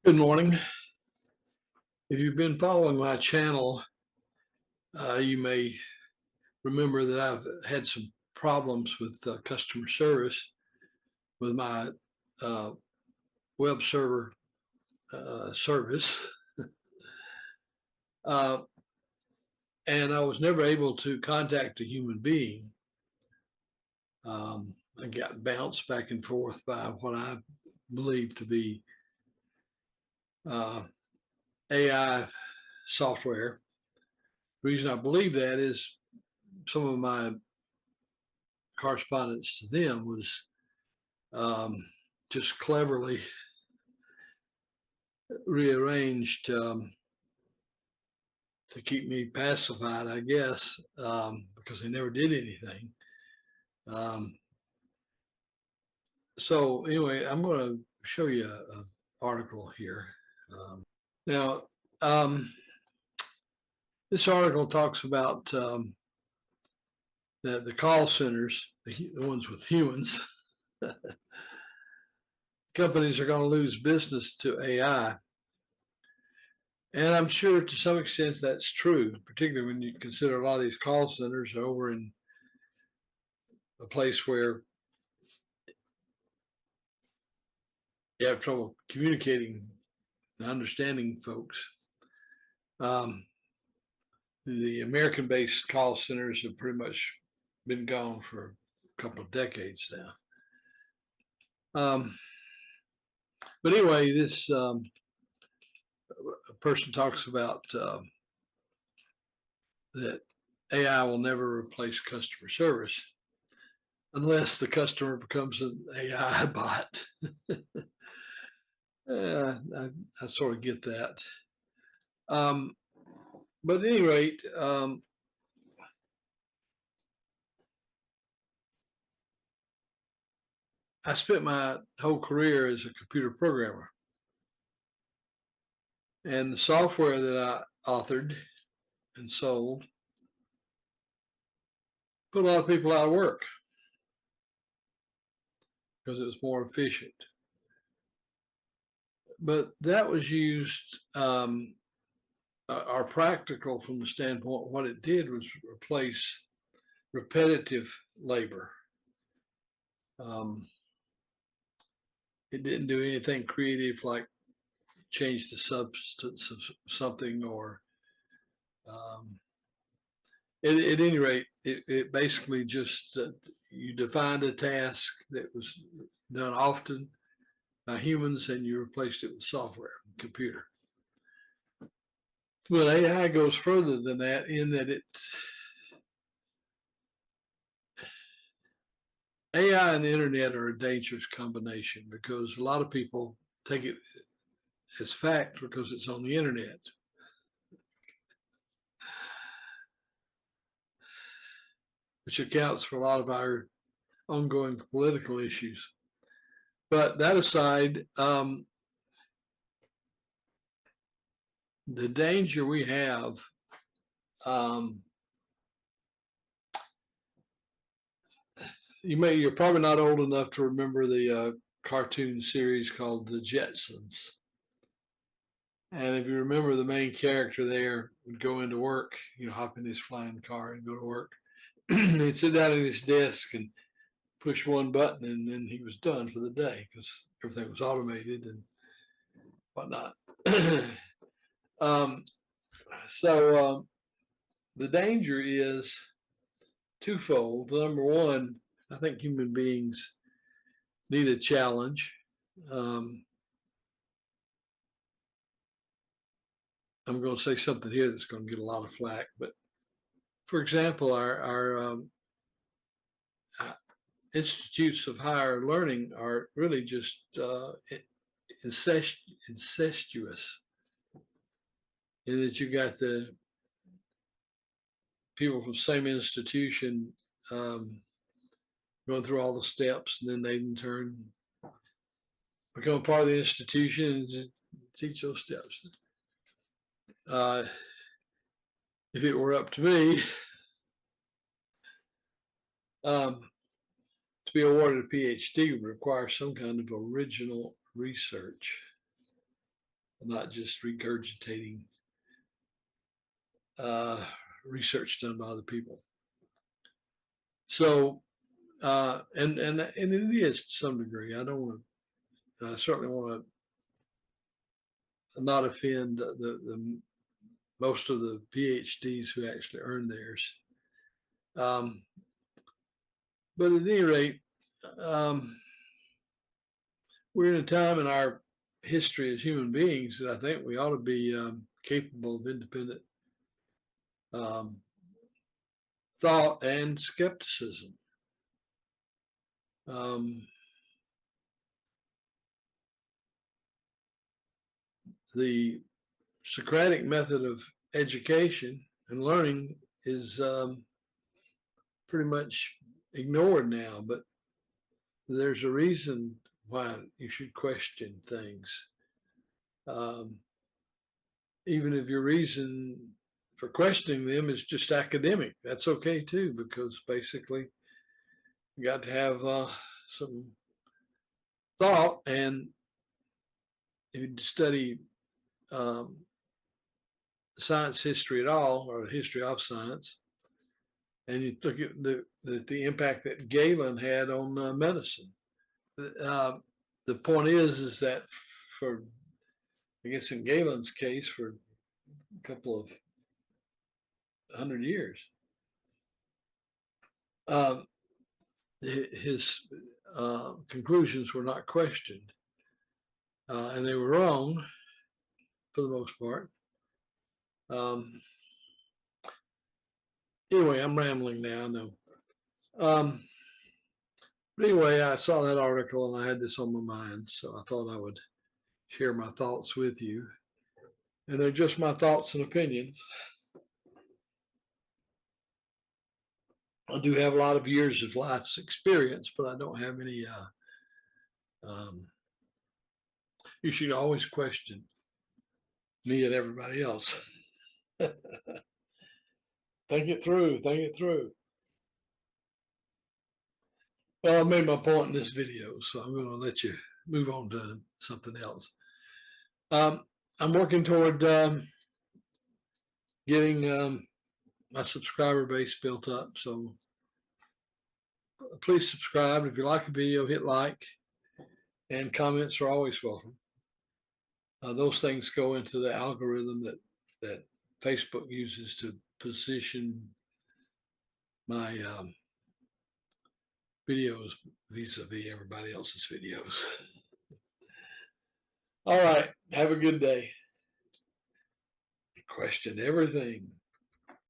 Good morning. If you've been following my channel, you may remember that I've had some problems with customer service with my uh, web server service. uh, and I was never able to contact a human being. I got bounced back and forth by what I believe to be uh, AI software. The reason I believe that is some of my correspondence to them was um, just cleverly rearranged to keep me pacified, I guess, because they never did anything. Um, so anyway, I'm going to show you an article here. Now, um, this article talks about the call centers, the ones with humans. Companies are going to lose business to AI. And I'm sure to some extent that's true, particularly when you consider a lot of these call centers are over in a place where you have trouble communicating and understanding folks. Um, the American-based call centers have pretty much been gone for a couple of decades now. But anyway, this person talks about that AI will never replace customer service unless the customer becomes an AI bot. I sort of get that. But at any rate, I spent my whole career as a computer programmer. And the software that I authored and sold put a lot of people out of work because it was more efficient. But that was used, are practical from the standpoint, what it did was replace repetitive labor. It didn't do anything creative like change the substance of something or at any rate, it basically just you defined a task that was done often by humans and you replaced it with software, computer. But AI goes further than that in that AI and the internet are a dangerous combination because a lot of people take it as fact because it's on the internet. Which accounts for a lot of our ongoing political issues. But that aside, the danger we have, you're probably not old enough to remember the cartoon series called The Jetsons. And if you remember, the main character there would go into work, hop in his flying car and go to work. He'd sit down at his desk and push one button, and then he was done for the day because everything was automated and whatnot. um, so the danger is twofold. Number one, I think human beings need a challenge. I'm going to say something here that's going to get a lot of flack, but for example, our institutes of higher learning are really just incestuous in that you got the people from the same institution going through all the steps, and then they in turn become part of the institution and teach those steps. If it were up to me, to be awarded a PhD would require some kind of original research. not just regurgitating research done by other people. So, and it is to some degree. I don't want to. I certainly want to not offend the most of the PhDs who actually earn theirs. But at any rate, we're in a time in our history as human beings that I think we ought to be capable of independent thought and skepticism. The Socratic method of education and learning is pretty much ignored now, but there's a reason why you should question things. Even if your reason for questioning them is just academic, that's okay too, because basically you got to have some thought. And if you study science history at all, or the history of science, and you look at the impact that Galen had on medicine. The point is that for, I guess in Galen's case, for a couple of 100 years, his conclusions were not questioned, and they were wrong for the most part. Anyway, I'm rambling now. No. But anyway, I saw that article and I had this on my mind, so I thought I would share my thoughts with you. And they're just my thoughts and opinions. I do have a lot of years of life's experience, but I don't have any. You should always question me and everybody else. Think it through. Think it through. Well, I made my point in this video, so I'm going to let you move on to something else. I'm working toward getting my subscriber base built up, so please subscribe. If you like a video, hit like, and comments are always welcome. Those things go into the algorithm that Facebook uses to position my videos vis-a-vis everybody else's videos. All right, have a good day. Question everything.